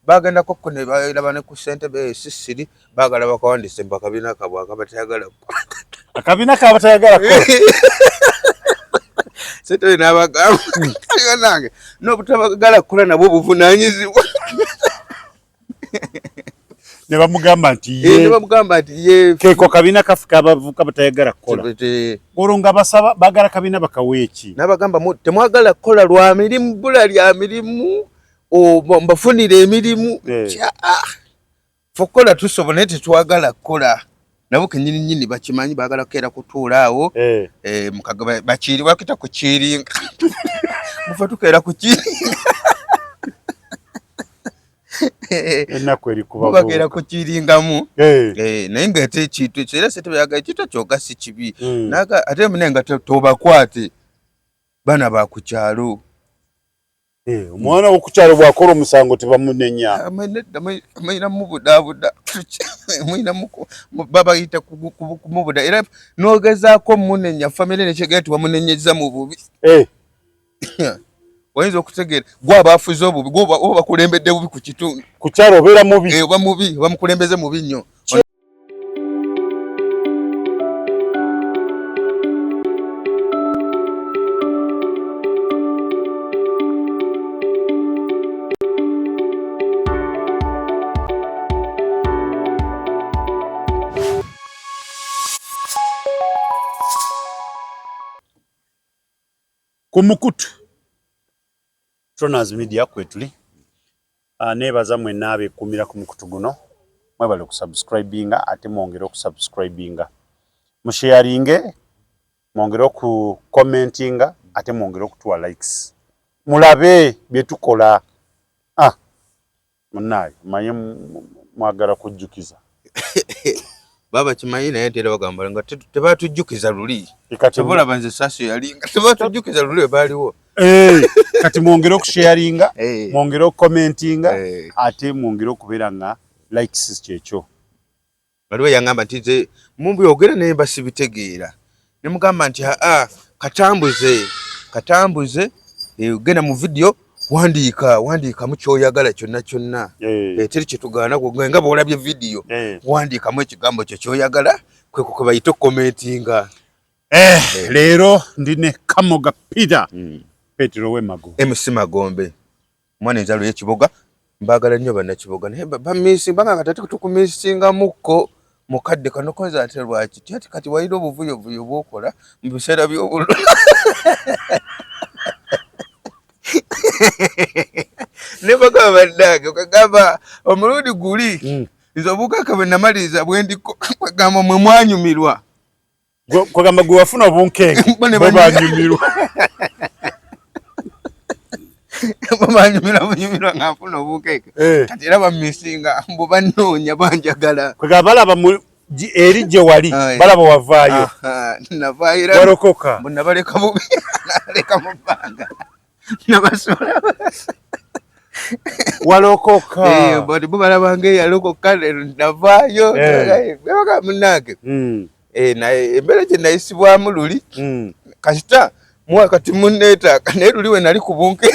bagenda kokko ne balaba ne ku ssentebe sisiri bagala bakawandise mbakabina kabwa kabatayagala akabina kabatayagala ko ssentebe n'abagamba kaliyo nange n'obutabagala kukola nabwo buvunaanyizibwa ne bamugamba nti ye keko kabina kafika abavuka batayagala kukola olwo nga basaba bagala kabina bakaweeki n'abagamba temwagala kukola lwa mirimu bula lya mirimu mbafunire emirimu fukola tusobola naye tetwagala kukola nabo kenyini bakimanyi bagala kukeera kutuula awo mukagaba bakiri bakita kukiringa mufa tukeera kukiringa ennaku eri kuba bagera kukiringamu naye nga ate ekintu ekyo era ssentebe yagaye ekintu kyoga si kibi ate munenga tobakwate baana ba ku kyalo omwana w'okukyalo bw'akola omusango tebamunenya amanyira mubudaabuda babayita kumubuda era n'ogezaako munenya famire nekyegera nti wamunenyeza mu bubi wayinza okutegeera gwaba afuze obubi oba bakulembedde bubi ku kitundu ku kyalo obeera mubi oba mubi bamukulembeze mubi nnyo ku mukutu Troners Media kwetuli nebaza mwenna abeekuumira ku mukutu guno mwebale okusubscribinga ate mwongere okusubscribinga musharinge mwongere okucommentinga ate mwongere okutuwa likes mulabe byetukola munnaye manye mwagala kujjukiza baba kimanyi naye ntera bagamba nga tebatujjukiza luli tebulaba nze saasi yalinga tebatujjukiza luli webaaliwo kati mwongere okusharinga mwongere okucommentinga ate mwongere okubeera nga likes kyekyo waliwo yangamba nti nze mubyogera naye basibitegeera ne mugamba nti katambuze genda mu video wandiikamu kyoyagala kyonna teri kyetugaana nga bwolabye video wandiikamu ekigambo kyo kyoyagala kweko bayita okucommentinga leero ndine Kamoga Peter Petero w'Emago MC Magombe mwana enzalo y'ekiboga mbagala nnyo bannakiboga naye bamisinga nga tati tukumisinga mukko mukadde kano koza ate lwaki ati kati wayira obuvuyovuyo bwokola mu biseera by'obulu ne bagamba ddage okagamba omulundi guli nze obukaka bwe namaliriza bwendiko bagamba mwe mwanyumirwa kwagamba gwe wafuna obunkenge banyumirwa banyumirwa nga nfuna obukeeke kati era bamisinga mbu bannoonya banjagala kwegamba balaba eri gye wali balaba wavaayo navaayo walokoka mbu nabaleka bubi naleka mu bbanga nabasola walokoka bati bo balabanga eyalokoka navaayo bebaga munange naye embeera gye nayisibwamu luli kasita kati munneetaaka naye luli we nali ku bunke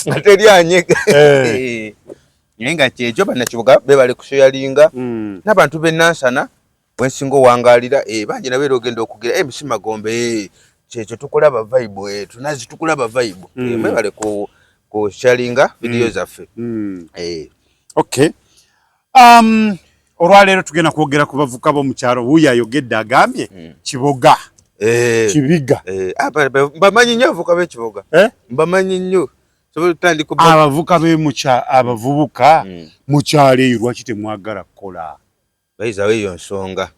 nga teri anyega naye nga kyekyo bannakibuga bebale kusharinga n'abantu b'ennansana wensinga owangaalira bangi nabeera ogenda okugira MC Magombe kyekyo tukulaba vibe tunazi tukulaba vibe mwebale ku sharinga video zaffe okay olwaleero tugenda kwogera ku bavuka b'omu kyalo wuuyo ayogedde agambye kiboga kibiga mbamanyi nnyo abavuka b'ekiboga mbamanyi nnyo abavubuka mu kyalo eyo lwaki temwagala kukola bayizawo eyo nsonga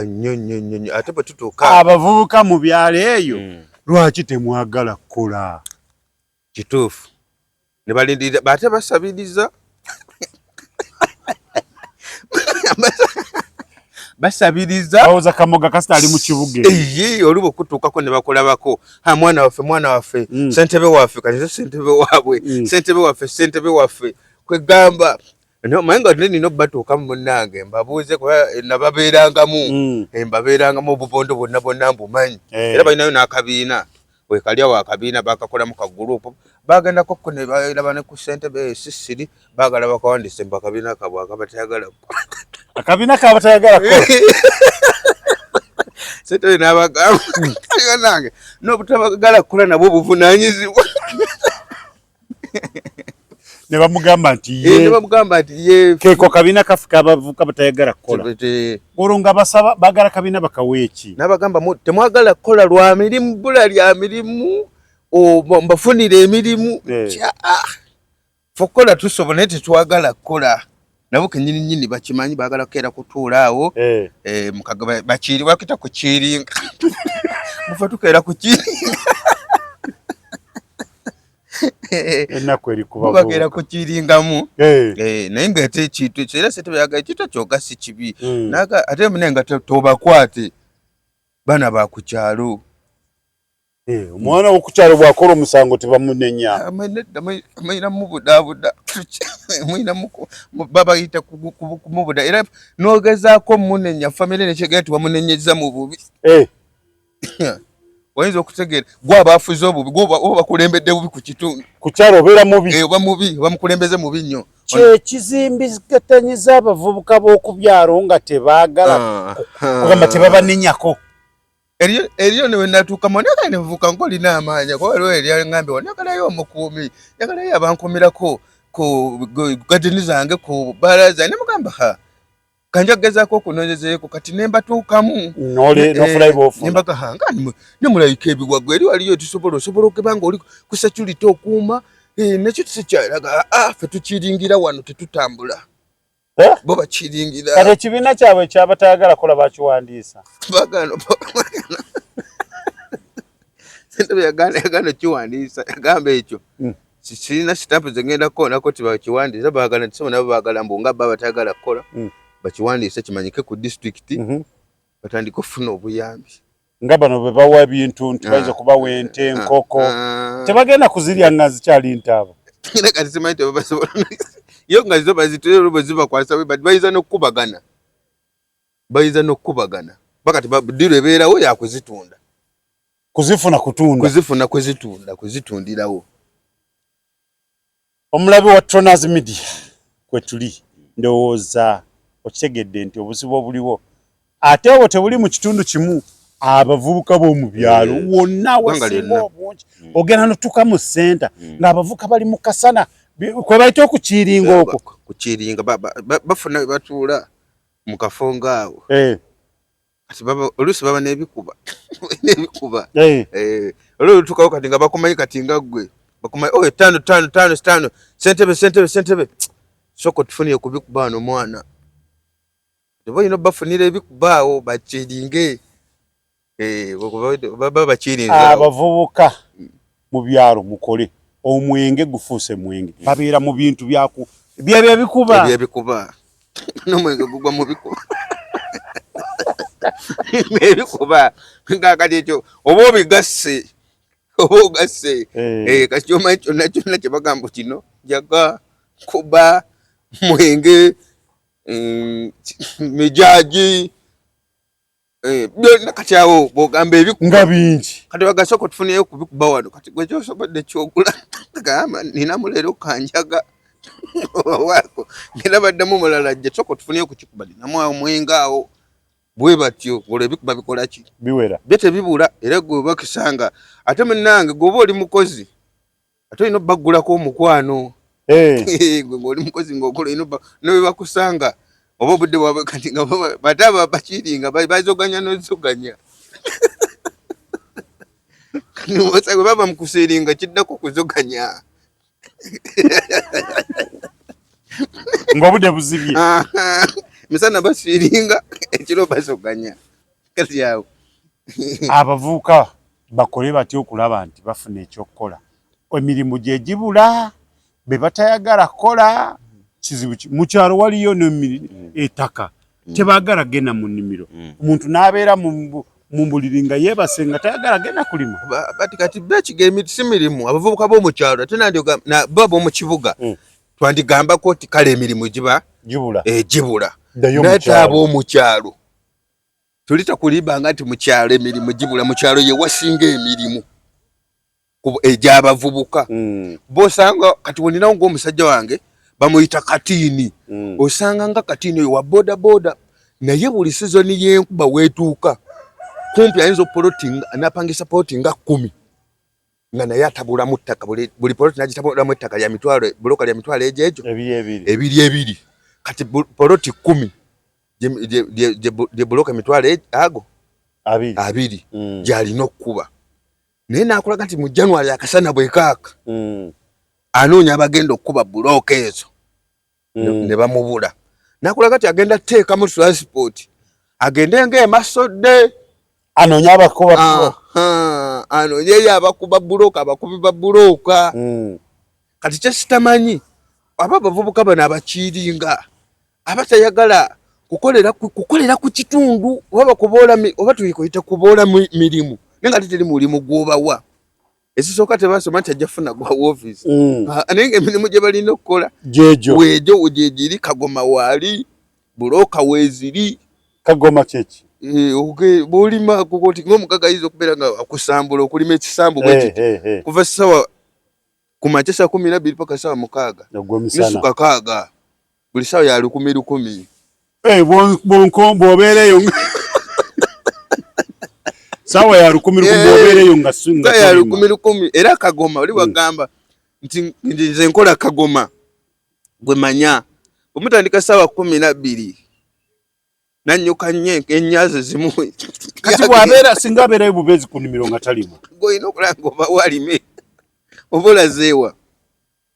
nnyo ate bwe tutuuka abavubuka mu byalo eyo lwaki temwagala kukola kituufu ne balindirira bate basabiriza basabiriza bawoza Kamoga kasita ali mu kibuga oluba okutuukako ne bakulabako mwana waffe ssentebe waffe kati ssentebe waffe kwegamba naye nga nina obatuukamu munnange mbabuuze nababeerangamu obubondo bonna mbumanyi era balinayo n'akabiina wekalya wa kabina bakakola mu kagroup bagenda ko ne balaba ne ku ssentebe sisiri bagala bakawandise bakabina kabwa akabatayagala akabina kabatayagala ko ssentebe n'abagamba nange n'obutabagala kukola nabwo buvunanyizibwa ne bamugamba nti ye keko kabina kafuka abavuka batayagala kukola olunga basaba bagala kabina bakaweeki n'abagamba temwagala kukola lwa mirimu bula lya mirimu mbafunire emirimu fokola tusobola naye tetwagala kukola nabo kenyini bakimanyi bagala kukeera kutuula awo bakiri bakita ku kiringa mufa tukeera ku kiringa ennaku eri kuba bagera ku kiringamu naye ngate ekintu ekyo era ssentebe yagala ekito kyokka si kibi ate munenga tobakwate baana ba ku kyalo omwana w'okukyalo bw'akola omusango tebamunenya amanyira mubudaabuda babayita kumubuda era n'ogezaako munenya famire nekyegera nti wamunenyeza mu bubi wayinza okutegeera gwe abaafuze obubi oba bakulembedde bubi ku kitundu ku kyalo obeera mubi oba mubi bamukulembeze mubi nnyo kyekizimbigatanyiza abavubuka b'oku byalo nga tebaagala kugamba tebabanenyako eriyo newe natuuka monagala nevuka nkolina amaanyi kuba waliwo eryaŋŋambe wanagalayo omukuumi yagalayo abankumirako ku gadeni zange ku baraza ne mugamba kanja gezaako okunoonyezeeko kati nembatuukamu nembaga nemulayika ebiwago eri waliyo osobola okeba nga oli ku security okuuma nekyo tisikyalaga ffe tukiringira wano tetutambula bo bakiringira kati ekibiina kyabwe kyabatayagala kola bakiwandiisa ssentebe yagana kiwandiisa yagamba ekyo kirina sitampu zegenda kukoonako tibakiwandiisa bagala ntisebo nabo bagala mbu nga baba batayagala kukola bakiwandiise kimanyike ku disitulikiti batandika okufuna obuyambi nga bano bwe bawa ebintu nti bayinza okubawa ente enkoko tebagenda kuzirya nga zikyali ntaabo era kati simanyi tebabasobola yo nga zo bazitera bwe zibakwasa bayinza n'okukubagana bakati diro ebeerawo yakuzitunda kuzifuna kuzitundirawo omulabi wa Tronaz Media kwe tuli ndowooza okitegedde nti obuzibu obuliwo ate obwo tebuli mu kitundu kimu abavubuka b'omu byalo wonna wasinga obungi ogenda notuuka mu ssenta ng'abavubuka bali mu kasana kwe bayita okukiringa okwo kukiringa bafuna we batuula mu kafongo awo oluusi baba n'ebikuba olwotuukawo kati nga bakumanyi kati nga ggwe bakumanyi oyo tano ssentebe soko tufunire kubikuba wano mwana tebalina bafunira ebikuba awo bakiringe baba bakirinza abavubuka mu byalo mukole omwenge gufuuse mwenge babeera mu bintu byebikuba n'omwenge gugwa mu bikuba ebikuba ngakati ekyo oba obigasse kati kyomanyi kyonna kyebagamba kino jaga kuba mwenge mijaji byonna kati awo bwogamba ebikuba nga bingi kati bagasoko tufunireyo kubikuba wano kati gwe kyosobodde kyogula gamba ninamu leero kanjaga wako ngenda baddamu mulala jje soko tufunireyo kukikuba ninamu awo omwenge awo bwe batyo olwo ebikuba bikola ki biwera bye tebibula era gwe bakisanga ate munnange gwoba oli mukozi ate olina obbagulako omukwano gwe ng'oli mukozi ng'okola olina nobe bakusanga oba obudde bwabwe kati nga bataba bakiringa bazoganya n'ozoganya kati baba mukusiringa kiddako kuzoganya ng'obudde buzibye misana basiringa ekiro basoganya kati awo abavubuka bakole batya okulaba nti bafuna ekyokukola emirimu gye gibula be batayagala kukola kizibu mukyalo waliyo ettaka tebaagala genda mu nnimiro omuntu n'abeera mu mbuliri nga yeebase nga tayagala genda kulima bati kati bekiga emiti si mirimu abavubuka b'omukyalo ate bo b'omu kibuga twandigambako nti kale emirimu gibula naye ab'omukyalo tuli takulimbanga nti mukyalo emirimu gibula mukyalo ye wasinga emirimu ejabavubuka bosanga kati woninawo ng'omusajja wange bamuyita Katini osanga nga Katini oyo wa boda boda naye buli sizoni y'enkuba weetuuka kumpi ayinza opolotinga anapangisa polotinga 10 nga naye atabulamu ttaka buli poloti nagitabulamu ettaka lya mitwalo buloka lya mitwalo ejejo ebiri kati poloti 10 je buloka mitwalo ago abiri gyalina okkuba naye nakulaga nti mu January akasana bwekaaka anoonya abagenda okkuba buloka ezo ne bamubula nakulaga nti agenda teeka mu transport agende ng'emasodde anoonya abakuba anonye abakuba buloka abakubi ba buloka kati kyesitamanyi aba bavubuka bano abakiringa abatayagala kukolera ku kitundu oba tuyita kuboola mirimu nenga titeri mulimu gwobawa ekisooka tebasoma nti ajja funa gwa office naye ng'emirimu gye balina okukola weejo wegyegiri Kagoma waali buloka weeziri Kagoma kyeki bwolima kukoti ng'omukaga ayinza okubeera nga akusambula okulima ekisambu bwekiti kuva sawa ku makya saa 12 paka sawa 6 nesuka 6 buli sawa ya 10,000 bw'obeereyo sawa ya 10,000 bw'obeereyo nga sawa ya 10,000 era Kagoma oli wagamba nti nze nkola Kagoma gwe manya omutandika sawa 12 nanyuka nnyo enyazo zimu kati bwabeera singa abeerayo bubeezi ku nnimiro nga talimu goyina okulanga oba walime oba olazeewa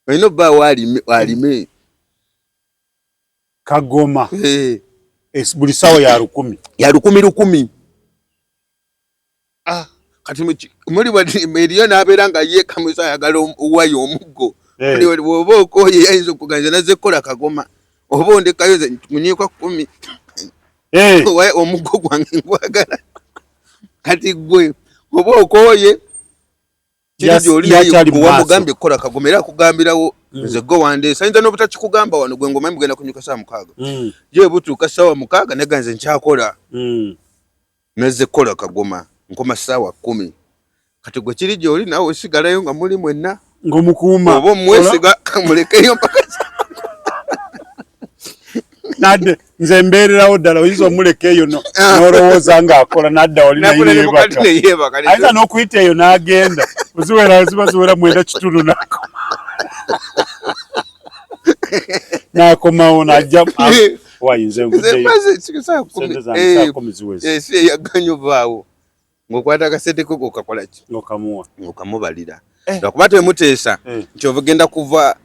olina obba walime Kagoma buli sawa ya 10 ya 10,000 kati muli eriyo n'abeera nga ye kamusa ayagala owayo omuggo oba okooye yayinza okuganza nazze kukola Kagoma oba ondekayo ze munyiikwa 10 omuggo gwange ngwagala kati gwe oba okooye wamugambye kukola Kagoma era akugambirawo nze gwe wandeesa ayinza n'obutakikugamba wano gwe ngomanyi mugenda kunyuka saa 6 ye butuuka saawa 6 neganze nkyakola nazze kukola Kagoma nkoma saawa 10 kati gwe kiri gy'oli naawe osigalayo nga muli mwenna ng'omukuuma oba omwesiga kamulekeyo mpaka nadde nze mbeererawo ddala oyinza omuleka eyo n'olowooza ng'akola nadda wali nayeebaka ayinza n'okuyita eyo n'agenda ziba ziwera 9 nako n'akomawo n'ajja wayinza ensi eyaganya ovaawo ng'okwata akasente ko okakola ki okamubalira lwakuba temuteesa nti ogenda kuva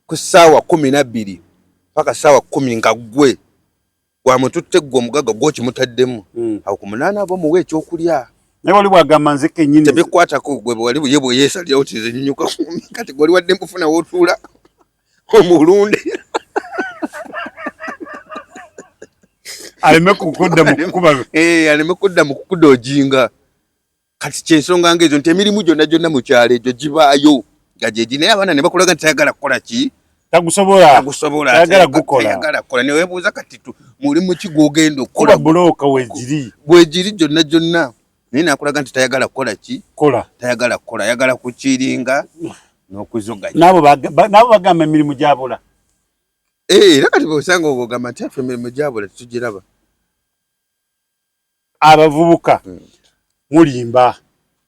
ku ssaawa 12 paka saawa 10 nga gwe gwamututte gwe omugaga gw'okimutaddemu awo ku 8 abo muwe ekyokulya naye wali bwagamba nze kennyini tebikwatako gwe wali ye bwe yeesalirawo tize nnyuka kati gwali wadde mpufuna w'otuula omulunde aleme kukudda mu kukuba aleme kudda mu kukuda ojinga kati kyensonga ng'ezo nti emirimu gyonna mu kyalo egyo gibaayo nga gyegi naye abaana ne bakulaga nti tayagala kukola ki tagusobola tayagala gukola ne weebuuza kati mulimu ki gw'ogenda okukola bulooka weegiri gyonna naye nakulaga nti tayagala kukola ki tayagala kukola ayagala kukiringa n'okuzoganya n'abo bagamba emirimu gyabula era kati bw'osanga ogamba nti affe emirimu gyabula tetugiraba abavubuka mulimba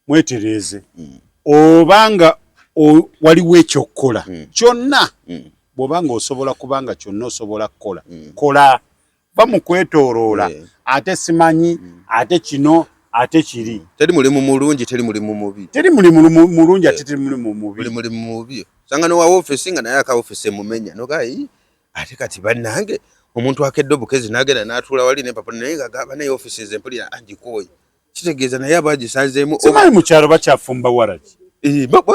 mwetereeze obanga waliwo ekyokukola kyonna bw'obanga osobola kubanga kyonna osobola kukola kola va mu kwetooloola ate simanyi ate kino ate kiri teri mulimu mulungi teri mulimu mubi teri mulimu mulungi ate teri mulimu mubi mulimu mubi sanga no wa office nga naye aka office mumenya nogayi ate kati bannange omuntu akedde obukezi n'agenda n'atuula wali ne papa naye ngagamba naye offices empulira angikoye kitegeeza naye abagisanzeemu simanyi mu kyalo bakyafumba waragi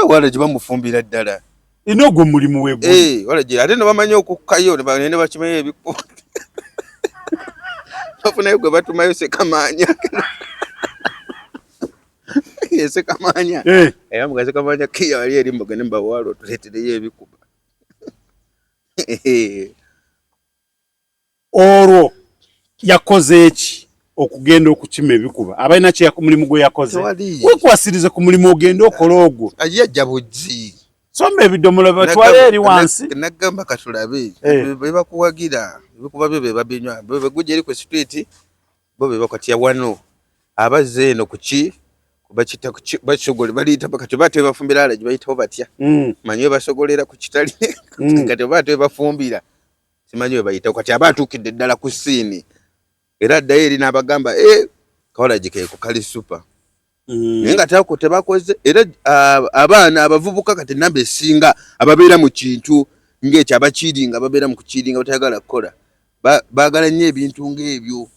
waragi bamufumbira ddala ina ogwo mulimu weeguli waragi ate ne bamanya okukkayo ne bakimayo ebikko bafunayo gwe batumayo Sekamaanya Sekamaanya era mugaze Sekamaanya kiya wali eri mbogene mbawalo tuleetereyo ebikuba olwo yakoze eki okugenda okukima ebikuba abalina kye ku mulimu gwe yakoze wekwasirize ku mulimu ogenda okola ogwo ajja bujji somba ebidomola batwale eri wansi nagamba katulabe bebakuwagira ebikuba byo bebabinywa begujja eri ku street bo bebakatya wano abazze eno kuki bakita basogole balita bakati bate bafumbira alaji bayitaho batya manyiwe basogolera ku kitali kati bate bafumbira simanyiwe bayita kati abatukidde ddala ku siini era dairi n'abagamba kawala jike ku kali super nga tako tebakoze era abaana abavubuka kati nambe singa ababeera mu kintu ng'ekyo abakiringa babeera mu kukiringa batayagala kukola baagala nnyo ebintu ng'ebyo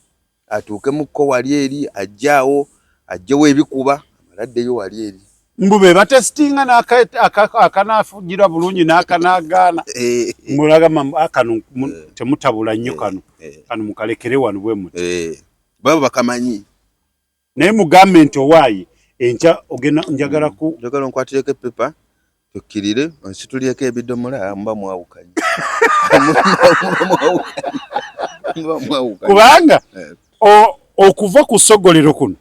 atuuke mukko wali eri ajjaawo ajjewo ebikuba amaladdeyo wali eri mbube batestinga n'akanafugira bulungi n'akanaagaana mulagamba akano temutabula nnyo kano mukalekere wano bwe muti baba bakamanyi naye mugambe nti owaayi enkya ogenda njagala nkwatireko epepa tukkirire onsitulyeko ebidomola mba mwawukanye kubanga okuva ku ssogolero kuno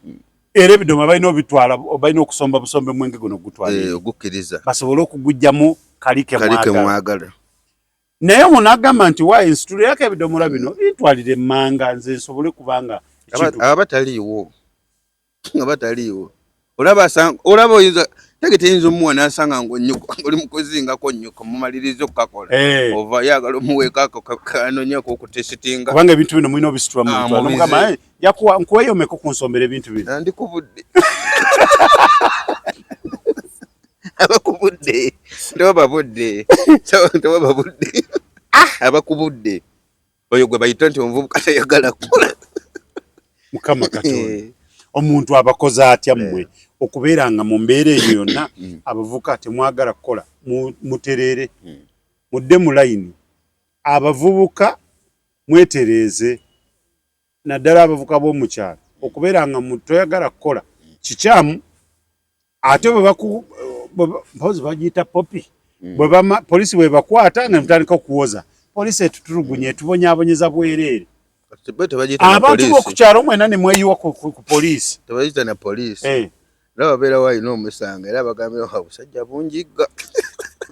era ebidomola balina obitwala balina okusomba busombe mwenge guno gutwala ogukkiriza basobole okugujjamu kalike mwagala naye munagamba nti waayi nsitulyeko ebidomola bino bintwalire emmanga nze nsobole kubanga abataliiwo olaba oyinza tegeteyinza omuwa nasanga ng'onnyuko oli mukuzingako nnyuko mumaliriza okukakola ova yagala omuweekako kanonyako okutesitinga kubanga ebintu bino mulina obisitula mugamba nkuweyomeko kunsombera ebintu bino ndikubudde abakubudde tewababudde abakubudde oyo gwe bayita nti omuvubuka tayagala kukola mukama Katonda omuntu abakoze atya mmwe okubeeranga mu mbeera eyo yonna abavubuka temwagala kukola mutereere mudde mu layini abavubuka mwetereeze naddala abavubuka b'omukyalo okubeeranga toyagala kukola kikyamu ate mpozi bagiyita popi polisi bwebakwata nga mutandika okuwoza polisi etutulugunye etubonyaabonyeza bwereere abantu b'okukyalo mwena ne mweyiwa ku polisi tebayita na polisi era babeera walina omusanga era bagambye busajja bunjigga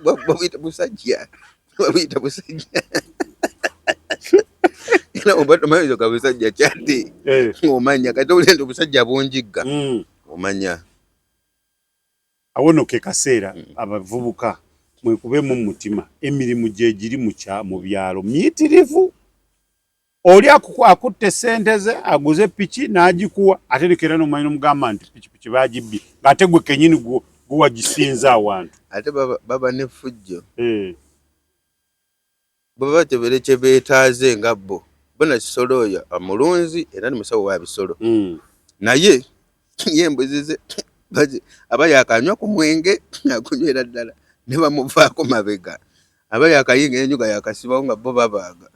babuyita busajja era oba tomanyizo ga busajja kyati ng'omanya kati owulira nti obusajja bunjigga omanya awono ke kaseera abavubuka mwekubemu mu mutima emirimu gye giri mu byalo miyitirivu oli akutte sente ze aguze piki n'agikuwa ate lekera n'omanyi n'omugamba nti piki bagibbye ng'ate gwe kennyini guwagisinza awantu ate baba n'effujjo baba tebere kye beetaaze nga bo kisolo oyo omulunzi era ni musawo wa bisolo naye ye embuzi ze aba yakanywa ku mwenge akunywera ddala ne bamuvaako mabega aba yakayinga enjuga yakasibawo nga bo babaaga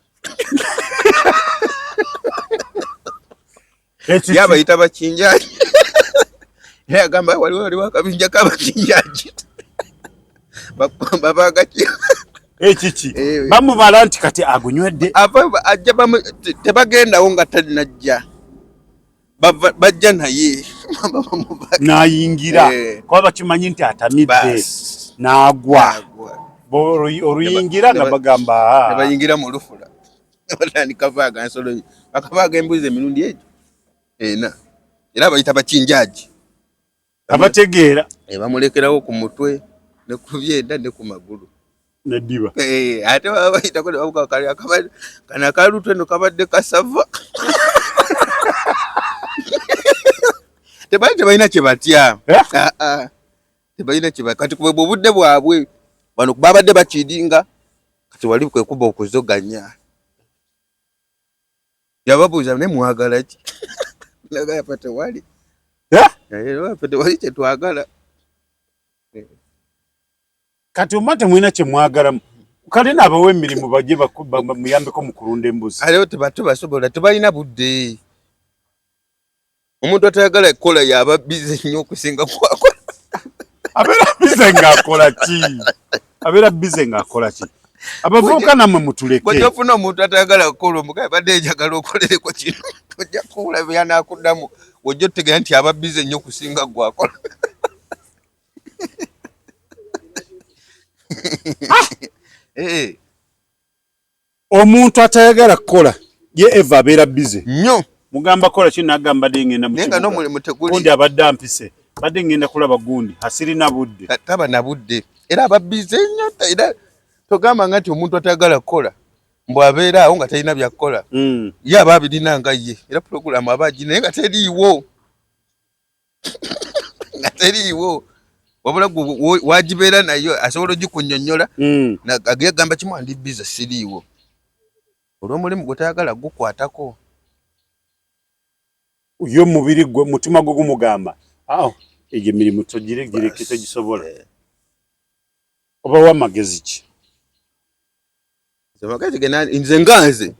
yabayita bakinjaji yagamba waliwo akabinja k'abakinjaji babaaga ekiki bamubala nti kati agunywedde ajja tebagendawo nga talinajja bajja naye n'ayingira kuba bakimanyi nti atamidde n'agwa oluyingira nga bagamba nebayingira mu lufula batandika vaaga nsolo bakavaaga embuzi emirundi egyo era bayita bakinjaji abategeera bamulekerawo ku mutwe ne ku byenda ne ku magulu neddiba ate baba bayitako nebabuka kana akalutwe no kabadde kasava tebalina kye batya tebalina kye kati kubwe obudde bwabwe bano babadde bakidinga kati wali kwekuba okuzoganya yababuuza ne mwagala ki nagaya pate wali pate wali kye twagala kati omate mwina kye mwagalamu kale n'abawa emirimu bajje muyambeko mu kulunda embuzi alewo tebasobola tebalina budde omuntu atayagala kukola yaba bize nnyo okusinga kwakola abeera bize ng'akola ki abavuka namwe mutuleke bw'ofuna omuntu atayagala kukola omugaye badde njagala okolereko kino tojja kulaba yanakuddamu ojja otegera nti aba bize nnyo kusinga gwakola omuntu atayagala kukola ye eva abeera bize nnyo mugamba kola kino nagamba badde ngenda mu kibuga n'omulimu teguli gundi abadde ampise badde ngenda kulaba gundi asirina budde taba na budde era aba bize nnyo era togamba nga nti omuntu atayagala kukola mbw abeera awo nga talina byakukola ye aba abirina nga ye era puroguramu aba aginaye nga teriiwo nga teriiwo wabula wagibeera nayo asobola ogikunnyonnyola agamba kimu andi bize siriiwo olw'omulimu gwe tayagala gukwatako yo mubiri gwe mutima gwe gumugamba egyo emirimu gireke togisobola oba wamagezi ki nze nganze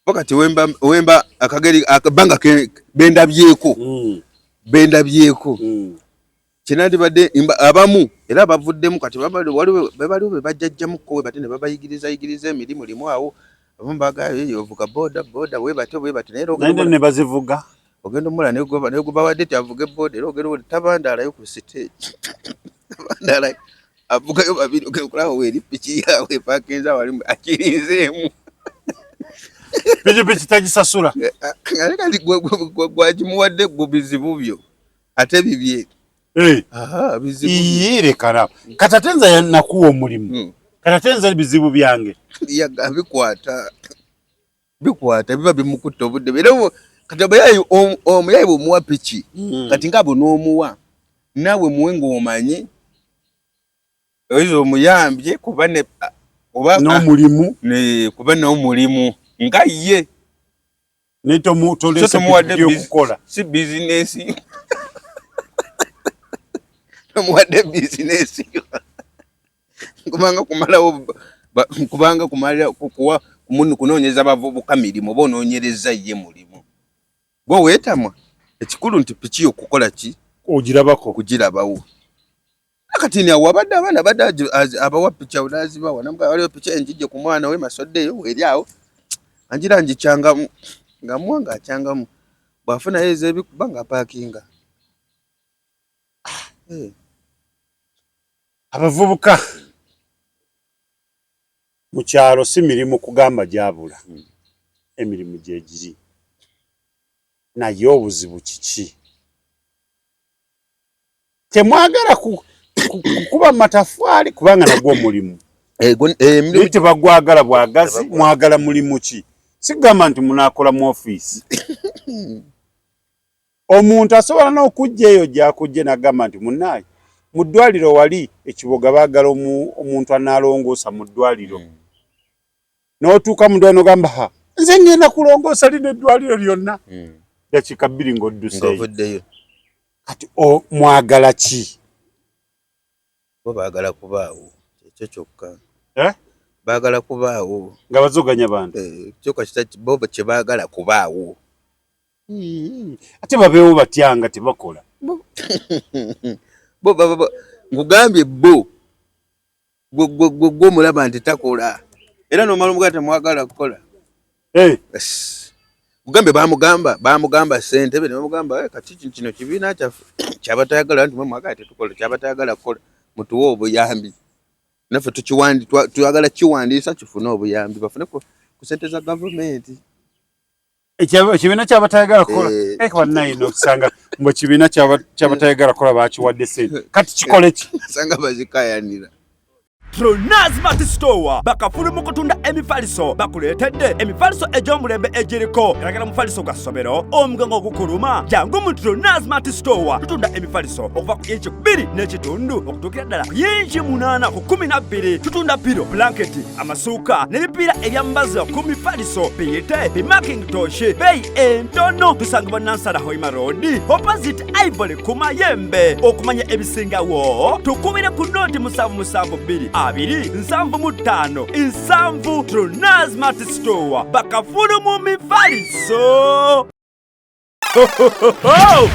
wakati wemba akageri akabanga bendabyeko kinandibadde abamu era bavuddemu kati waliwo bebajjajjamuko we bate ne babayigiriza emirimu limu awo abamu bagaayo ovuga boda we bate naye ne bazivuga ogenda omula negubawadde ti avuga eboda era ogenda tabandaalayo ku stage tabandaalayo avugayo babiri okulaba weeri piki yawe epakinza walimu akirinzeemu pikipiki tagisasula kati gwagimuwadde gwe bizibu byo ate bibye lekana kati ate nze yanakuwa omulimu kati ate nze bizibu byange bikwata biba bimukutta obudde era kati omuyayi bw'omuwa piki kati nga bwe n'omuwa naawe muwe ng'omanye oyizo omuyambye kuba n'omulimu kuba n'omulimu nga ye tomuwadde okukola si bizinesi tomuwadde bizinesi kubanga kumala kukuwa kunoonyeza abavubuka mirimu oba onoonyereza ye mulimu gwe weetamwa ekikulu nti piki okukola ki ogirabako kugirabawo kati ni awo abadde abaana badde abawa piki awo n'azibawa namugaa waliwo piki enjijje ku mwana we masoddeyo weeri awo angira ngicyangamu nga muwanga acyangamu bw'afunayo ez'ebikuba ng'apaakinga abavubuka mu kyalo si mirimu kugamba gyabula emirimu gyegiri naye obuzibu kiki temwagala kukuba matafaali kubanga nagwo omulimu tebagwagala bwagazi mwagala mulimu ki sigamba nti munaakola mu ofiisi omuntu asobola n'okujja eyo gyakujje nagamba nti munnaaye mu ddwaliro wali ekiboga baagala omuntu anaalongoosa mu ddwaliro n'otuuka mu ddwaliro n'ogamba nze ngenda kulongoosa lino eddwaliro lyonna dakiika 2 ng'odduseeyo kati mwagala ki bo baagala kubaawo ekyo kyokka baagala kubaawo nga bazoganya bantu kyokka bo kye baagala kubaawo ate babeewo batyanga tebakola ngugambye gw'omulaba nti takola era nomala omugaa temwagala kukola Mugambe bamugamba ssentebe ne bamugamba kati kino kibiina kyaffe kyabatayagala nti mwagala tetukola kyabatayagala kukola mutuwe obuyambi naffe tuyagala kiwandiisa kifune obuyambi bafune ku ssente za gavumenti ekibiina kyabatayagala kukola bannayina okusanga mbu ekibiina kyabatayagala kukola bakiwadde ssente kati kikole ki sanga bazikayanira Tronaz Mart Store bakafulu mu kutunda emifaliso bakuleetedde emifaliso egy'omulembe egiriko eragala mufaliso gwa ssomero omugongo ogukuluma jangu mu Tronaz Mart Store tutunda emifaliso okuva ku inchi 2 n'ekitundu okutuukira ddala ku inchi 8 ku 12 tutunda piro blanketi amasuuka n'ebipiira ebyambaza ku mifaliso biyite bimakintosh beeyi entono tusangibwa Nansana Hoima Road opposite Ivory ku Mayembe okumanya ebisingawo tukubire ku noti 772 275 Tronaz Mart Store bakafulu mu mifaliso.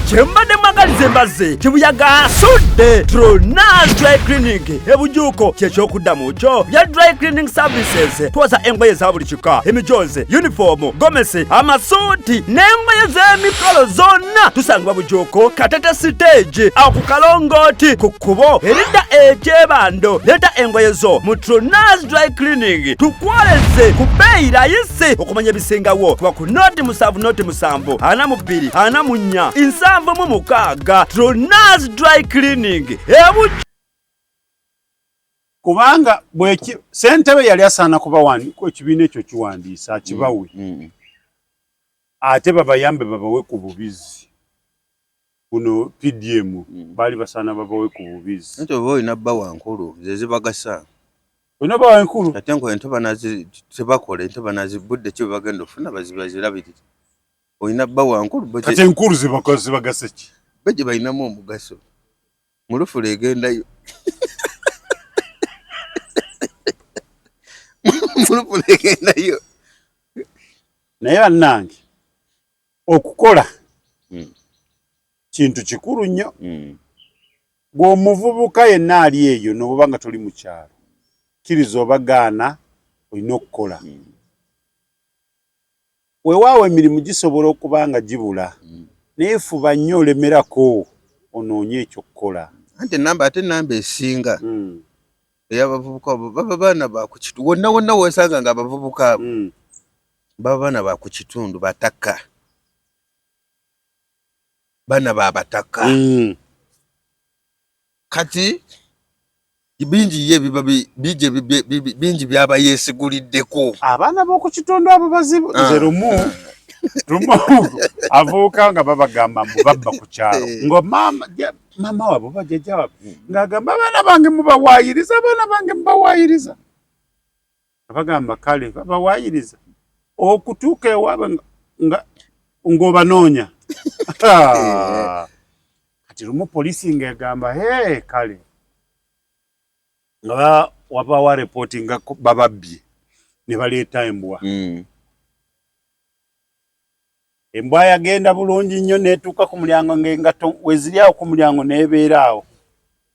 Chembade mwagaliza embazze kibuyaga asudde Tronaz Dry Cleaning ebujuuko ky'ekyokuddamu kyo bya dry cleaning services twoza engoye za buli kika emijoze uniform gomesi amasuuti n'engoye z'emikolo zonna tusangibwa bujuuko Katete stage awo ku Kalongooti ku kkubo eridda ekyebando leeta engoye zo mu Tronaz Dry Cleaning tukwoleze ku bbeeyi rayisi okumanya ebisingawo kuba ku noti 7 ana mu 2 ana mu 4 7 Tronaz Dry Cleaning kubanga sentebe yali asaana kuba ko ekibiina ekyo kiwandiisa akibawe ate babayambe babawe ku bubizi kuno PDM bali basaana babawe ku bubizi nto boy nabba wankulu zezibagasa ono bawa enkulu ate ngo entoba nazi sebakole entoba nazi budde kyo bagenda ofuna bazibazirabirira oyina bba wankulu ate enkulu zibagase ki beje bayinamu omugaso mulufule egendayo mulufule egendayo naye bannange okukola kintu kikulu nnyo gw'omuvubuka yenna ali eyo n'obuba nga toli mu kyalo kkiriza obagaana olina okukola weewaawo emirimu gisobola okuba nga gibula naye fuba nnyo olemerako onoonye ekyokukola ate namba esinga ey'abavubuka baba baana bakukitundu wonna wosanga nga abavubuka baba baana bakukitundu bataka baana babataka kati bingi ye bingi byaba yeesiguliddeko abaana b'okukitundu abo bazibu nze lumu avuuka nga babagamba mbu babba ku kyalo ngo mama wabo bajjajja wabwe ng'agamba abaana bange mubawaayiriza abagamba kale babawaayiriza okutuuka ewaabwe ng'obanoonya kati lumu poliisi ng'egamba kale nga wabawa repooti nga bababbye ne baleeta embwa embwa yagenda bulungi nnyo neetuuka ku mulyango ng'engato weziri awo ku mulyango n'ebeera awo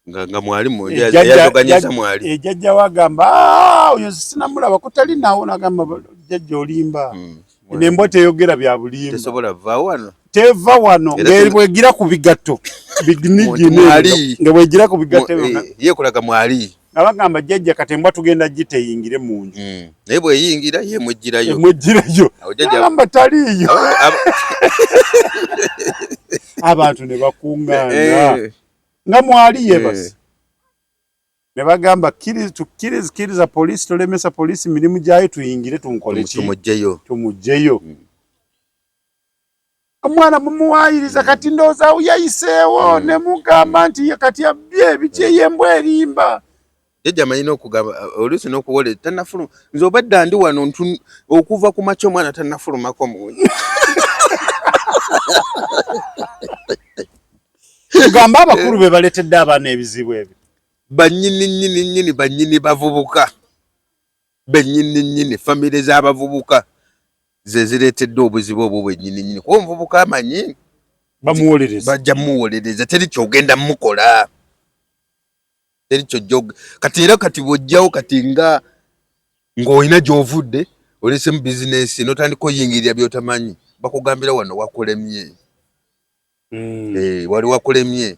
nga mwalimu yajoganyiza mwali ejjajja wagamba oyo sinamulaba kutali nawo nagamba jjajja olimba n'embwa teyogera bya bulimba tesobola vaawo wano teva wano ng'ebwegira ku bigatto biginigi nga bwegira ku bigatto yeekolaga mwali abagamba jjajja kati embwa tugenda giteyingire mu nju naye bweyingira yemwejjirayo agamba taliiyo abantu ne bakuŋŋaana nga mwali yebasa ne bagamba tukkiriza poliisi tolemesa poliisi mirimu gyayo tuyingire tunkole ki tumugjeyo omwana mumuwaayiriza kati ndowooza yayiseewo ne mugamba nti kati abbye biki ey'embwa erimba jjajja amanyina okugamba oluusi n'okuwola tannafuluma nze obadde ndi wano okuva ku makya omwana tannafulumako muwunya tugamba abakulu be baleetedde abaana ebizibu ebyo bannyini bavubuka bennyini famire z'abavubuka ze zireetedde obuzibu obwo bwennyini kuba omuvubuka amanyi bamuwolereza bajja muwolereza teri kyogenda mukola teri kyojjoga kati era kati bw'ojjawo kati ng'olina gy'ovudde olese mu bizinesi n'otandika oyingirira by'otamanyi bakugambira wano wakulemye wali wakulemye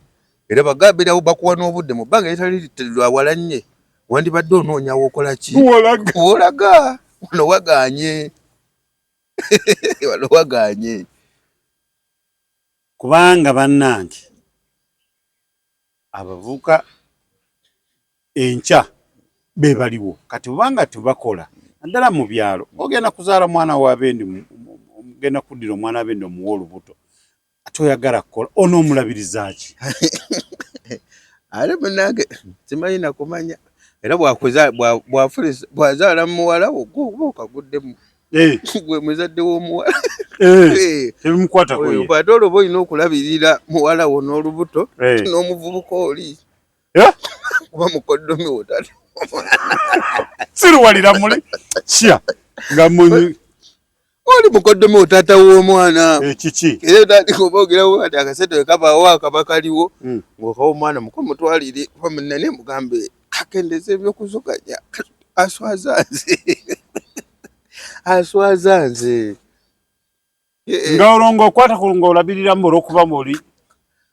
era bagambirawo bakuwa n'obudde mu bbanga litali lwawala nnye wandibadde onoonyawo okola ki wolaga wano waganye wano waganye kubanga bannange abavubuka enkya be baliwo kati bubanga tebakola naddala mu byalo ogenda kuzaala mwana wabendi ogenda kuddira omwana wabendi omuwa olubuto ate oyagala kukola onoomulabiriza ki ate munange simanyi nakumanya era bwazaala muwala oba okaguddemu gwe muzadde w'omuwala tebimukwatakoye ate olwoba olina okulabirira muwala wo n'olubuto n'omuvubuka oli kuba mukoddomi wotali siruwalira muli kya nga munyi oli mukoddomi otata w'omwana kiki era tati kubogerawo ati akasente kabaawo akaba kaliwo ng'okawo omwana mukomutwalire kuba munene mugambe akendeza ebyokuzukanya aswaza nze nga olongo okwata ku ng'olabirira mu olw'okuba muli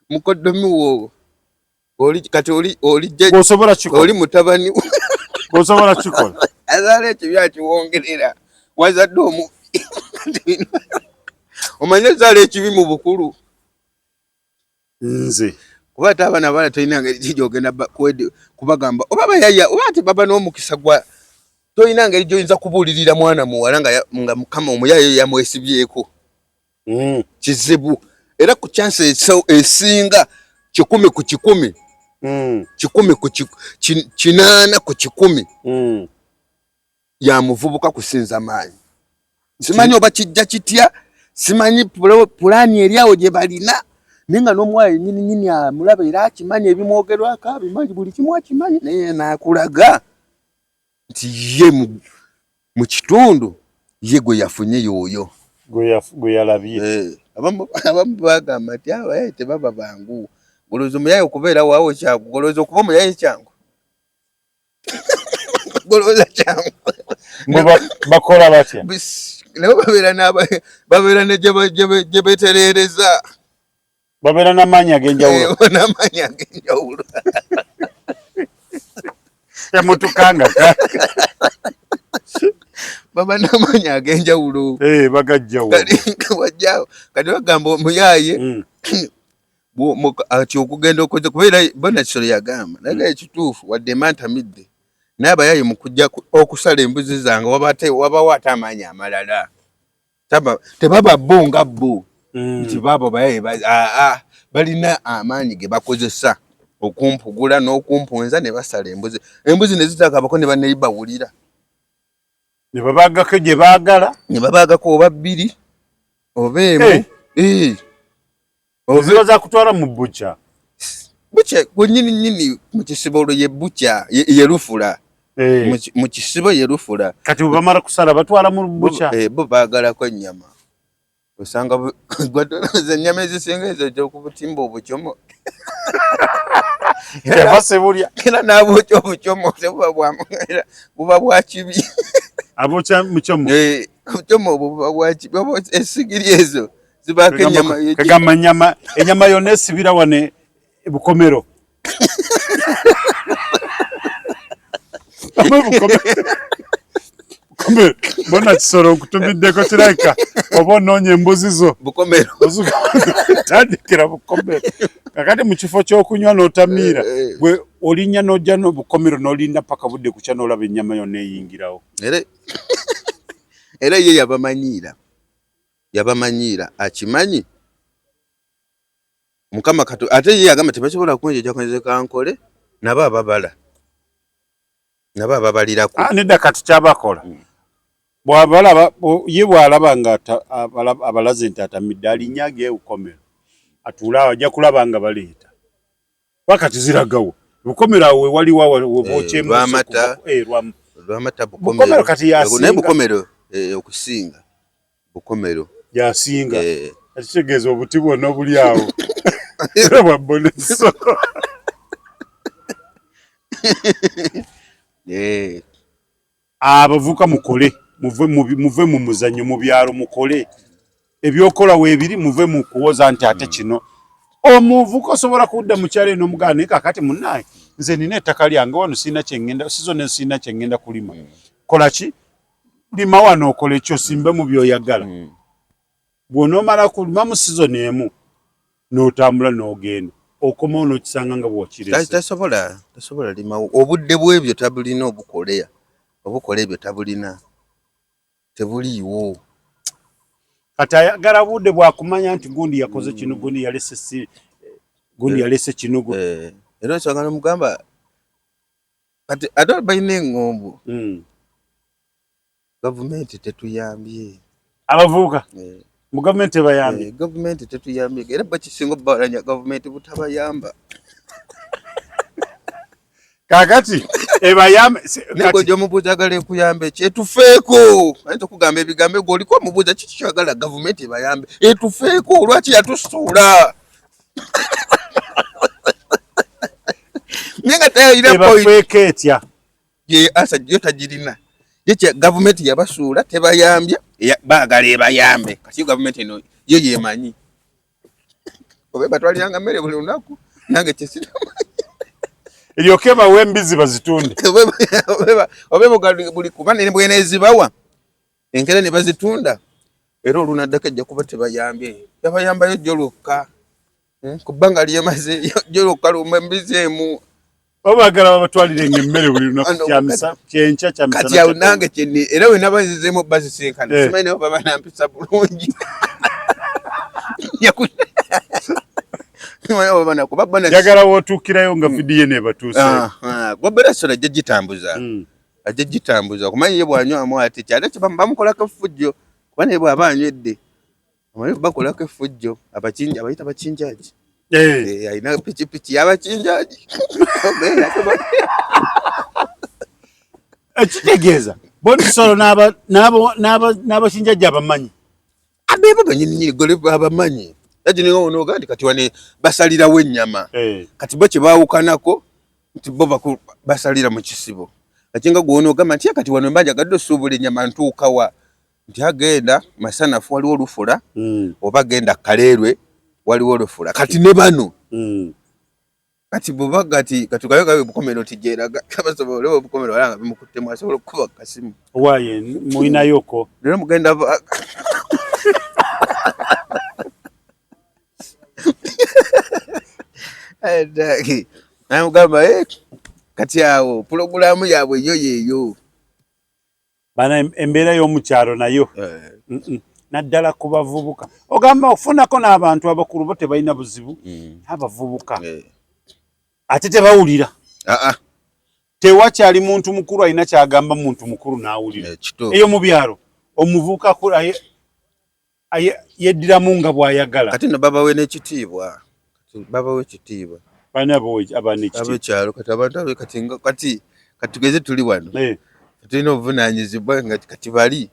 mukoddomi wo oli kati oli oli mutabani osobola kikola azaala ekibi akiwongerera wazadde omu omanye zaala ekibi mu bukulu nze kuba ate abaana baana tolina ngeri kijogenda kubagamba oba bayaya oba ate baba n'omukisa gwa tolina ngeri gyoyinza kubuulirira mwana muwala nga mukama omuyayo yamwesibyeko kizibu era ku chance esinga 10 ku 10 100 ku 8 ku 10 ya muvubuka kusinza maanyi simanyi oba kijja kitya simanyi pulani eriawo gye balina ninga n'omwala nyini amulaba era akimanyi ebimwogerwako abimanyi buli kimu akimanyi naye nakulaga nti ye mu kitundu ye gwe yafunye yoyo gwe yalabye abamu bagamba nti abayaye tebaba bangu goloza omuyaye okubeera waawo kyangu goloza okuba omuyaye kyangu goloza kyangu bakola batya nabo babeera ne gye beetereereza babeera n'amaanyi ag'enjawulo n'amaanyi ag'enjawulo yamutukanga baba n'amaanyi ag'enjawulo bagajjawo kati bagamba omuyaye ati okugenda okoze kubeera bona kisolo yagamba naye ekituufu wadde mantamidde naye abayaye mu kujja okusala embuzi zange wabawo ate amaanyi amalala tebaba bo nga bo nti baabo bayaye balina amaanyi ge bakozesa okumpugula n'okumpunza ne basala embuzi ne zitakabako ne banneibawulira ne babaagako gye baagala ne babaagako oba 2 oba emu oziba za kutwala mu bucha gwenyini mu kisibo olwo ye bucha ye rufula mu kisibo ye rufula kati bamala kusala batwala mu bucha bo baagalako ennyama osanga gwatoloza ennyama ezisinga ezo gy'okubutimba obukyomo yabasebulya era n'abokya obukyomo buba bwa kibi abokya muchomo obukyomo obwo buba bwa kibi esigiri ezo zibaako ennyama ennyama yonna esibira wane bukomero bukomero bona kisolo okutumiddeko kirayika oba onoonya embuzi zo bukomero tandikira bukomero kakati mu kifo ky'okunywa n'otamiira bwe olinnya n'ojja n'obukomero n'olinda paka budde kukya n'olaba ennyama yonna eyingirawo era ye yabamanyiira akimanyi mukama kato ate ye yagamba tebasobola kunjeja kwenze kankole nabo ababalirako nedda kati kyabakola bw'abalaba ye bw'alaba nga abalaze nti atamidde alinnyaga ebukomero atuula awo ajja kulaba nga baleeta wakati ziragawo bukomero awo wewaliwo lwamata bukomero kati yasinga bukomero okusinga bukomero yasinga akitegeeza obuti bwonna obuli awo era bwabboneso abavuka mukole muve mu muzannyo mu byalo mukole ebyokola weebiri muve mu kuwoza nti ate kino omuvuka osobola kudda mu kyalo eno omugaana kakati munnaye nze nina ettaka lyange wano siina kyengenda sizone siina kyengenda kulima kola ki lima wano okola ekyo simbe mu byoyagala bw'onoomala kulima mu sizoni emu n'otambula n'ogenda okomawo n'okisanga nga bw'okirese tasobola limawo obudde bw'ebyo tabulina obukola ebyo tabulina tebuliiwo kati ayagala budde bwakumanya nti gundi yakoze kino gundi yalese kino era nsonga nomugamba kati ate balina eŋŋombo gavumenti tetuyambye abavubuka mu gavumenti ebayambye gavumenti tetuyambye era bakisinga obalanya gavumenti butabayamba kakati ebayambe kati jo mubuza gale kuyambe kyetufeeko ayinza kugamba ebigambo go oliko mubuza kiki kyagala government ebayambe etufeeko lwaki yatusuula nenga tayira point etya ye asa jo tajirina ye government yabasuula tebayambye baagala ebayambe kati government eno ye yemanyi obe batwaliranga mmere buli lunaku nange kyesina Ilioke bawembizi bazitunde. Obe buli kubana ne bwene zibawa. Enkera ne bazitunda. Era olunadaka jja kuba tebayambye. Yabayamba yo joluka. Kubanga liyemaze joluka lumbizeemu. Obagala babatwalire ngemmere buli lunaku kyamisa kyencha kyamisa. Kati yawo nange kyeni era we nabazizeemu bazisinkana. Simanyi ne baba nampisa bulungi. Jagala wotukirayo nga vidiyo ne batuse. Gobera sola jitambuza. Ajitambuza kumanyi bwanywa amwati kyale bamukola ka fujjo. Kwane bwa abanywedde. Amanyi bakola ka fujjo abachinja bayita bachinjaji. Ayina pichi yabachinjaji. Ekitegeeza Bonsolo n'abachinjaji abamanyi. Abeba banyinyi gole abamanyi. Ajini ono gandi kati wane basalira wennyama kati bo kibawukanako nti bo basalira mu kisibo akinga gwono gamba nti kati wano mbanja gaddo subule nyama ntuukawa nti agenda masanafu waliwo olufula oba genda Kaleerwe waliwo olufula kati ne bano kati boba gati katukayoga bukomero tijeraga kabasobole obukomero walanga bimukutte mwasobola kuba kasimu waye muina yoko lero mugenda Namugamba kati awo programu yaabwe yeyo bana embeera y'omukyalo nayo naddala ku bavubuka ogamba ofunako n'abantu abakulu bo tebalina buzibu abavubuka ate tebawulira tewakyali muntu mukulu alina kyagamba muntu mukulu n'awulira eyo mu byalo omuvubuka yeddiramu nga bw'ayagala kati no baba we n'ekitiibwa baba we ekitiibwa bana bo abane ekitiibwa abekyalo kati abantu kati tugeze tuli wano tulina obuvunaanyizibwa nga kati bali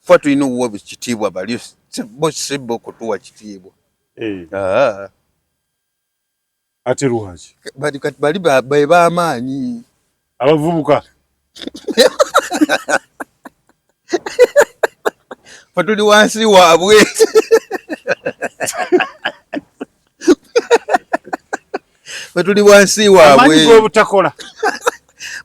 fa tulina obuwa ekitiibwa bali bo sebo kutuwa kitiibwa ate lwaki kati bali b'amaanyi abavubuka fa tuli wansi waabwe tuli wansi waabwe amanyi g'obutakola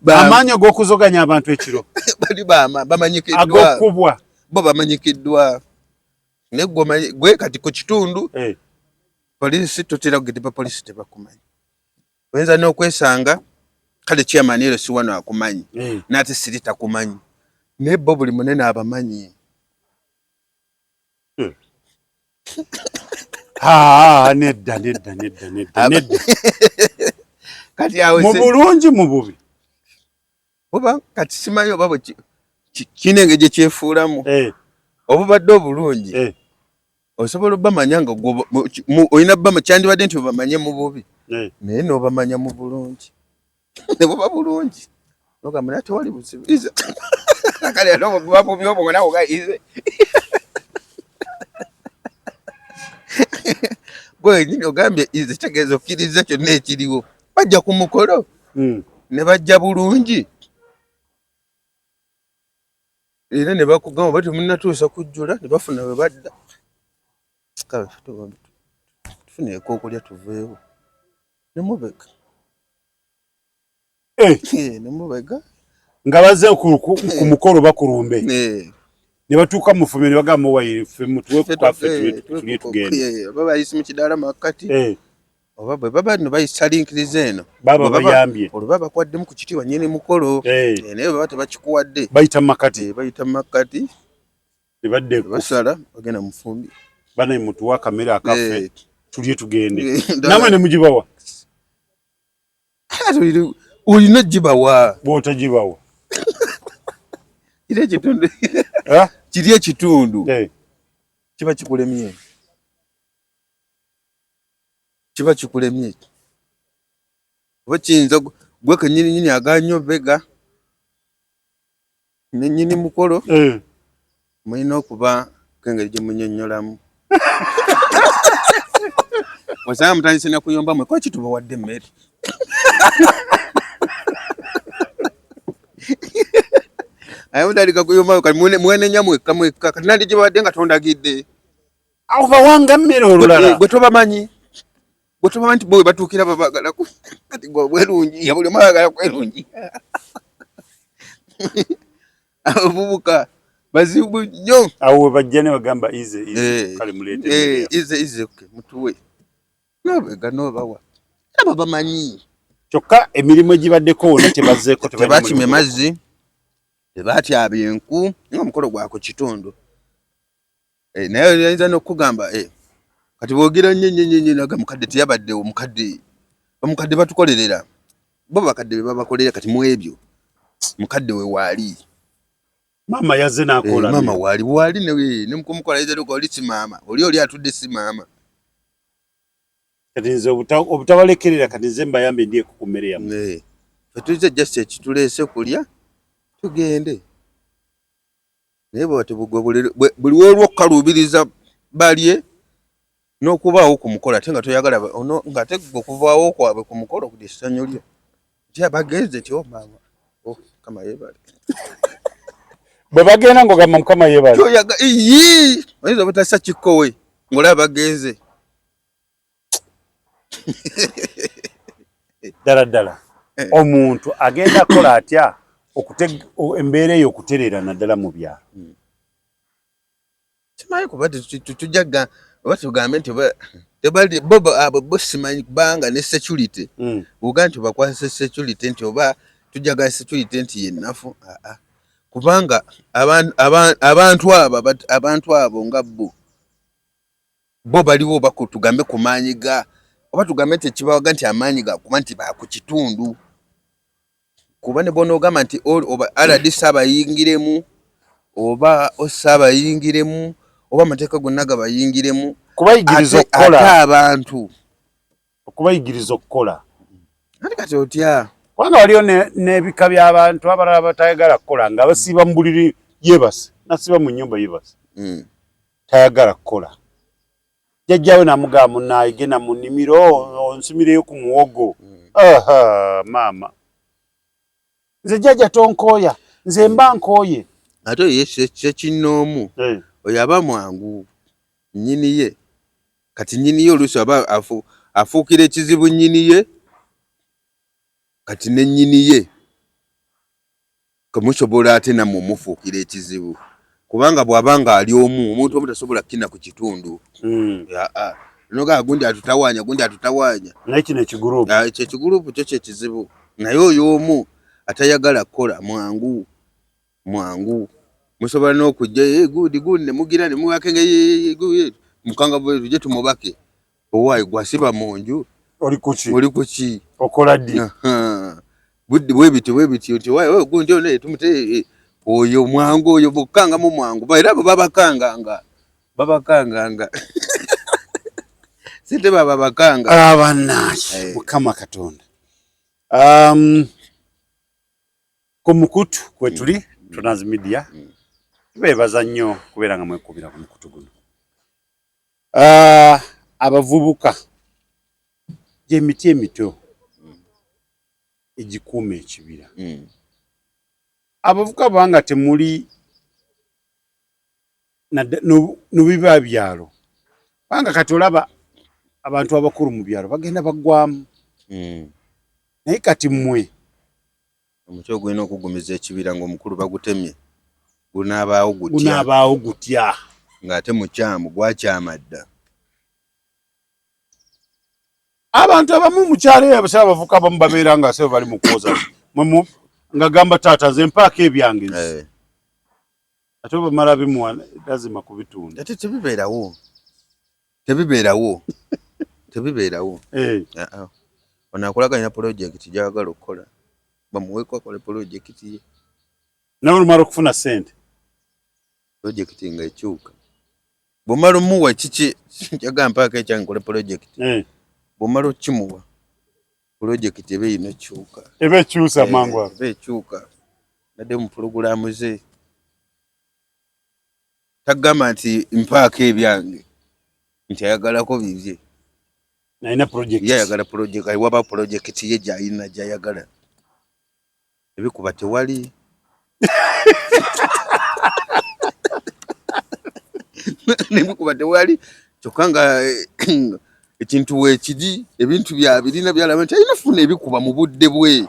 amaanyi ag'okuzoganya abantu ekiro bali bamanyikiddwa ag'okubwa bo bamanyikiddwa ne gwe kati ku kitundu polisi tutera kugenda polisi tebakumanyi wenza n'okwesanga kale chairman ero si wano akumanyi nate siri takumanyi ne bo buli munene abamanyi nedda kati awo mu bulungi mu bubi oba kati simanyi oba kinenge gye kyefuulamu obubadde obulungi osobola obamanya nga olina bama kyandibadde nti obamanye mu bubi naye n'obamanya mu bulungi ne buba bulungi nogamba naye tewali buzibu kale buba bubi obwo nawe ogayize gwe nyini ogambye ize kitegeeza okkiriza kyonna ekiriwo bajja ku mukolo ne bajja bulungi era ne bakugamba bati munnatuusa kujjula ne bafuna we badda tufuna ekookulya tuveewo nemubega nemubega nga bazze ku mukolo bakulumbe ne batuuka mu fumbe ne bagamba wayire ffe mutuwe kutaffe tulye tugende baba bayise mu kidaala makkati oba bwe baba no bayisalinkiriza eno baba bayambye olwo baba bakwaddemu ku kiti wanyini mukolo naye baba tebakikuwadde bayita makkati ne badde basala bagenda mu fumbi bana mutuwa kamera akaffe tulye tugende namwe ne mugibawa olina gibawa bw'otagibawa kiri ekitundu kiri ekitundu kiba kikulemye oba kiyinza gwe kenyini aganyo vega nenyini mukolo mulina okuba kengeri gye munyonyolamu wasanga mutandise na kuyomba mwe kwa kituba wadde mmere ayo ndalika kuyomba kali mwene nyamwe kamwe kati nandi gye wadde nga tondagidde aho bawanga mmere olulala gwe tobamanyi nti bwe batuukira babagala kati gwe bwerungi ya buli mwagala kwerungi abavubuka bazibu nnyo awo bajja ne bagamba ize kale mulete ize mutuwe nobega nobawa aba bamanyi kyokka emirimu egibaddeko wona tebazzeeko tebakime mazzi tebatyaba enku nga omukolo gwako kitundu naye yayinza n'okugamba kati boogera nnyo naga mukadde teyabadde omukadde batukolerera bo bakadde be babakolera kati mu ebyo mukadde we waali mama yazze n'akola mama waali ne mukumukola yayinza n'okuba oli si maama oli atudde si maama kati nze obutawalekerera kati nze mbayambe ndiye ku mmere yammwe fe tulize just ekituleese kulya tugende naye bwate buli wolwokukaluubiriza balye n'okubaawo ku mukolo ate nga toyagala ng'ate okuvaawo kwabwe ku mukolo kuli essanyu lyo nti abagenze nti maama kama yeebale bwe bagenda ng'ogamba mukama yeebale oyinza obutassa kikkowe ng'olaba bagenze ddala omuntu agenda kola atya embeera eyo okutereera naddala mu byalo kimanyi kuba tujaga oba tugambe nti bo simanyi kubanga ne security buga nti bakwasa security nti oba tujaga security nti yennafu kubanga abantu abo nga bo baliwo tugambe ku maanyi ga oba tugambe nti ekibawaga nti amaanyi gakuba nti baku kitundu kuba ne bona ogamba nti oba RDC abayingiremu oba osabayingiremu oba amateeka gonna gabayingiremu kubayigiriza okukola ate abantu okubayigiriza okukola ate kati otya kubanga waliyo n'ebika by'abantu abalala batayagala kukola nga basiiba mu buliri yeebase nasiba mu nnyumba yeebase tayagala kukola jjajjawe namugamba munnaye genda mu nnimiro onsimireyo ku muwogo maama nze jjajja tonkooya nze mba nkooye ate oyo yekinnoomu oyo aba mwangu nnyini ye kati nnyini ye oluusi aba afuukira ekizibu nnyini ye kati ne nnyini ye kemusobola ate nammwe omufuukira ekizibu kubanga bw'abanga ali omuntu omu tasobola kukina ku kitundu nogaa gundi atutawaanya naye kino ekigurupu ekyo ekigurupu kyo kyekizibu naye oyo omu atayagala kukola mwangu musobola n'okujja gudi ne mugira ne muwakenge mukanga bwe tujje tumubake owaayi gwasiba mu nju oli kuki okola ddi budde bwe biti nti waayi gundi ono tumute oyo mwangu oyo bukangamu mwangu era bo babakanganga sente baba bakanga abanaki mukama katonda ku mukutu kwe tuli Tunazi Media tubeebaza nnyo kubeera nga mwekubira ku mukutu guno abavubuka gy'emiti emito egikuuma ekibira abavubuka banga temuli nubiba byalo banga kati olaba abantu abakulu mu byalo bagenda baggwamu naye kati mmwe omuti ogulina okugumiza ekibira ng'omukulu bagutemye gunaabaawo gutya ng'ate mukyamu gwakyama dda abantu abamu mukyalo eyo abasaba abavuka abamu babeera nga sebe bali mu kwoza nga gamba taata nze mpaako ebyange ate bamala bimuwa lazima kubitunda ate tebibeerawo onaakolaganya pulojekiti gy'agala okukola bamuweeko akole pulojekiti ye nawe olumala okufuna ssente pulojekiti nga ekyuka bw'omala omuwa kiki kyaga mpaako ekyange nkole pulojekiti bw'omala okimuwa project ebe inachuka ebe chusa mangu ebe chuka nade mu program ze tagama nti mpaka ebyange nti ayagala ko bivye na ina project yayagala project ayiwaba project ye jayina jayagala ebikuba tewali nebikuba tewali kyokanga ekintu wekidi ebintu bya birina byalaba nti ayinafuna ebikuba mu budde bwe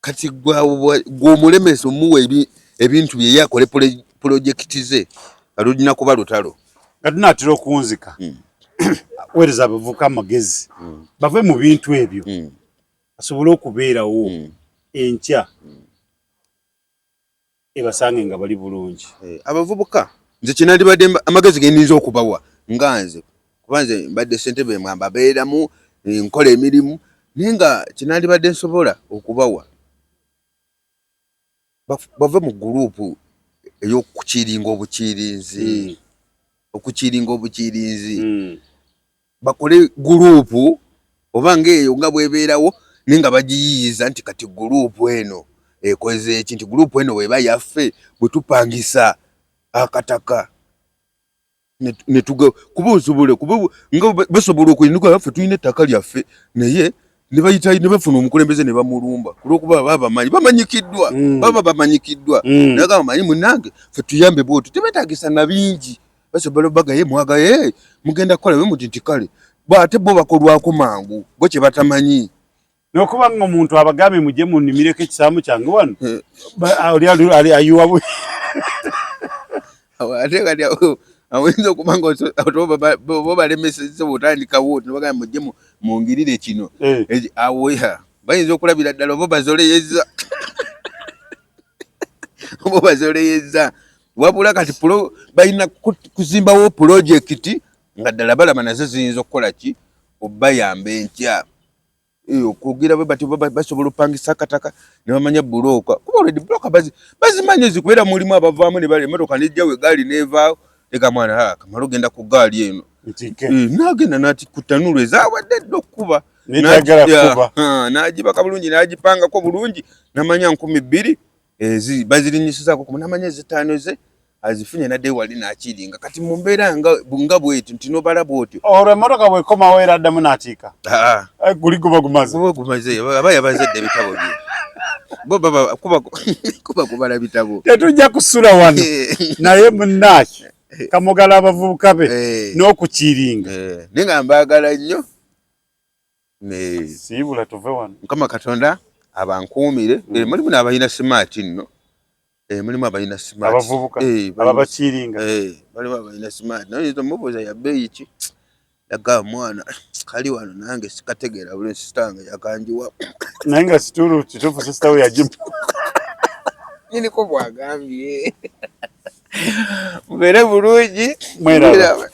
kati gw'omulemesa omuwa ebintu bye yakole project ze aludina kuba lutalo katunatira okunzika wereza abavuka amagezi bave mu bintu ebyo asobole okubeerawo enkya ebasange nga bali bulungi abavubuka nze kinalibadde amagezi geninza okubawa nganze kubanze mbadde ssentebe mwamba beeramu nkola emirimu naye nga kinalibadde nsobola okubawa bave mu gurupu ey'okukiringa obukirinzi okukiringa obukirinzi bakole gurupu oba ng'eyo nga bwebeerawo naye nga bagiyiiza nti kati gurupu eno ekoze eki nti gurupu eno weba yaffe bwe tupangisa akataka netuga kuba osobole kuba nga basobola okuyinuka baffe tulina ettaka lyaffe naye ne bayita ne bafuna omukulembeze ne bamulumba kulwokuba baba bamanyikiddwa naye bamanyi munange ffe tuyambe bwotu tebetagisa na bingi basobola bagaye mwagaye mugenda kukola we muti nti kale bate bo bakolwako mangu bo kye batamanyi nokuba nga omuntu abagambe mujje munimireko ekisaamu kyange wano ali ayuwa ate kati awinza okuba nga bo balemesezza bwotandikawo nebagambe mujje mungirire kino awoya bayinza okulabira ddala oba bazoleyeza wabula kati balina kuzimbawo pulojekiti nga ddala balaba nazo ziyinza okukola ki obayamba enkya okugira bwe bati basobola opangisa akataka ne bamanya bulooka kuba oledi bulooka bazimanye zikubeera mulimu abavaamu ne bali emotoka nejjawe egaali neevaawo ega mwana kamala ogenda ku gaali eno n'agenda nati kutanulu ezawadde dda okukuba n'agibaka bulungi n'agipangako bulungi namanya 2,000 bazirinyisizaako namanya ezitaano ze azifunye nadde wali n'akiringa kati mu mbeera nga bweti nti nobala bwotyo olwo emmotoka bwekomawo era addamu n'atiika guli guba gumaze aba yabazedde ebitabo bye bo kuba kubala bitabo tetujja kusula wano naye munnaaki kamugala abavubuka be n'okukiringa naye nga mbaagala nnyo siibula tuve wano mukama katonda abankuumire mulimu n'abalina simaati nno mulimu abalina smart abavubuka ababakiringa balimu abalina smart naye mubuuza ya bbeeyi ki yaga mwana kali wano nange sikategeera bulungi sitanga yakanjiwa naye nga situlu kituufu sisitawe yagimu nyiniko bwagambye mubeere bulungi mweraba